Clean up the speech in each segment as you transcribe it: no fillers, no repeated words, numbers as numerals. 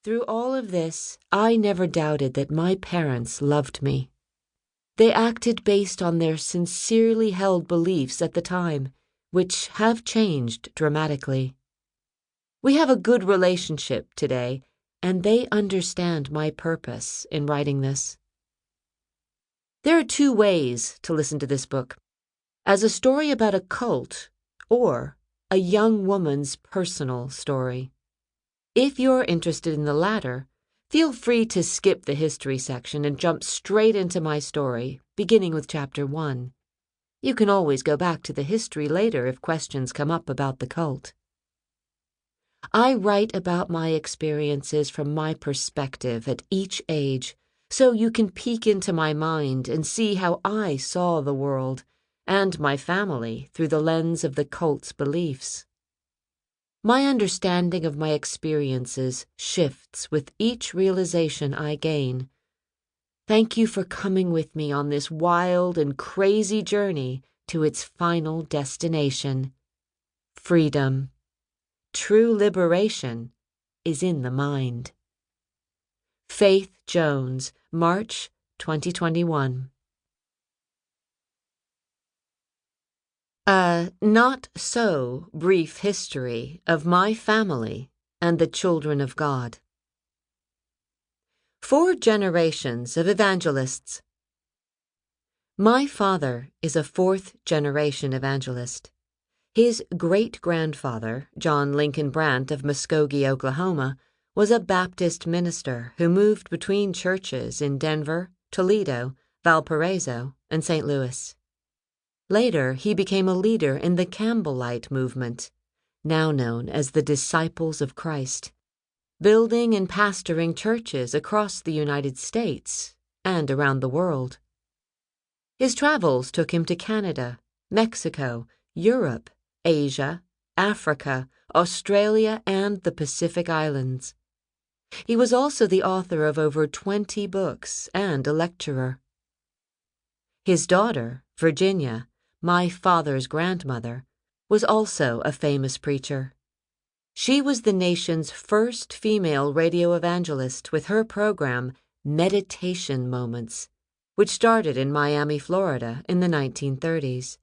Through all of this, I never doubted that my parents loved me. They acted based on their sincerely held beliefs at the time, which have changed dramatically. We have a good relationship today, and they understand my purpose in writing this. There are two ways to listen to this book: as a story about a cult or a young woman's personal story. If you're interested in the latter, feel free to skip the history section and jump straight into my story, beginning with Chapter 1. You can always go back to the history later if questions come up about the cult. I write about my experiences from my perspective at each age, so you can peek into my mind and see how I saw the world and my family through the lens of the cult's beliefs. My understanding of my experiences shifts with each realization I gain. Thank you for coming with me on this wild and crazy journey to its final destination: freedom. True liberation is in the mind. Faith Jones, March 2021. A not-so-brief history of my family and the children of God. 4 generations of evangelists. My father is a 4th-generation evangelist. His great-grandfather, John Lincoln Brandt of Muskogee, Oklahoma, was a Baptist minister who moved between churches in Denver, Toledo, Valparaiso, and St. Louis. Later, he became a leader in the Campbellite movement, now known as the Disciples of Christ, building and pastoring churches across the United States and around the world. His travels took him to Canada, Mexico, Europe, Asia, Africa, Australia, and the Pacific Islands. He was also the author of over 20 books and a lecturer. His daughter, Virginia, my father's grandmother, was also a famous preacher. She was the nation's first female radio evangelist with her program, Meditation Moments, which started in Miami, Florida in the 1930s.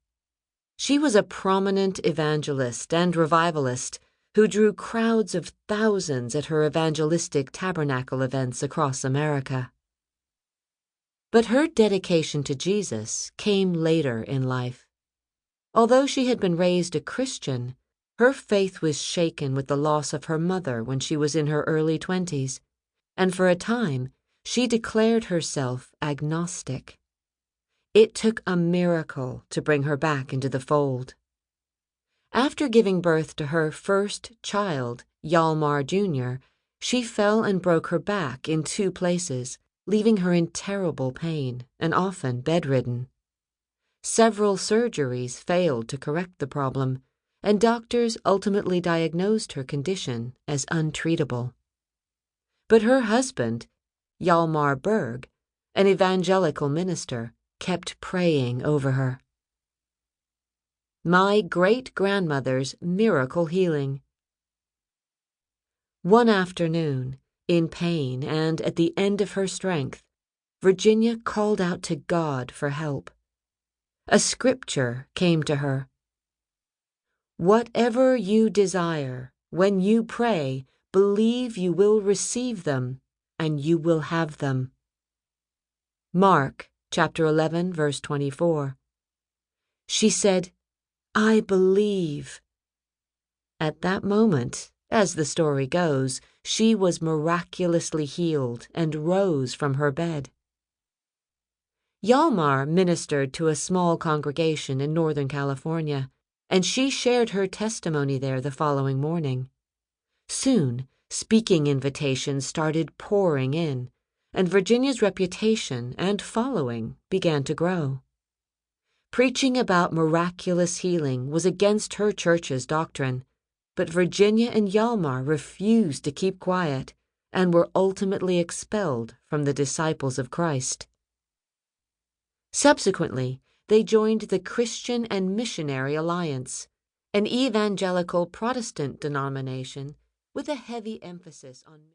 She was a prominent evangelist and revivalist who drew crowds of thousands at her evangelistic tabernacle events across America. But her dedication to Jesus came later in life. Although she had been raised a Christian, her faith was shaken with the loss of her mother when she was in her early 20s, and for a time she declared herself agnostic. It took a miracle to bring her back into the fold. After giving birth to her first child, Hjalmar Jr., she fell and broke her back in 2 places, leaving her in terrible pain and often bedridden. Several surgeries failed to correct the problem, and doctors ultimately diagnosed her condition as untreatable. But her husband, Hjalmar Berg, an evangelical minister, kept praying over her. My great-grandmother's miracle healing. One afternoon, in pain and at the end of her strength, Virginia called out to God for help. A scripture came to her. Whatever you desire, when you pray, believe you will receive them, and you will have them. Mark, chapter 11, verse 24. She said, "I believe." At that moment, as the story goes, she was miraculously healed and rose from her bed. Hjalmar ministered to a small congregation in Northern California, and she shared her testimony there the following morning. Soon, speaking invitations started pouring in, and Virginia's reputation and following began to grow. Preaching about miraculous healing was against her church's doctrine, but Virginia and Hjalmar refused to keep quiet and were ultimately expelled from the Disciples of Christ. Subsequently, they joined the Christian and Missionary Alliance, an evangelical Protestant denomination with a heavy emphasis on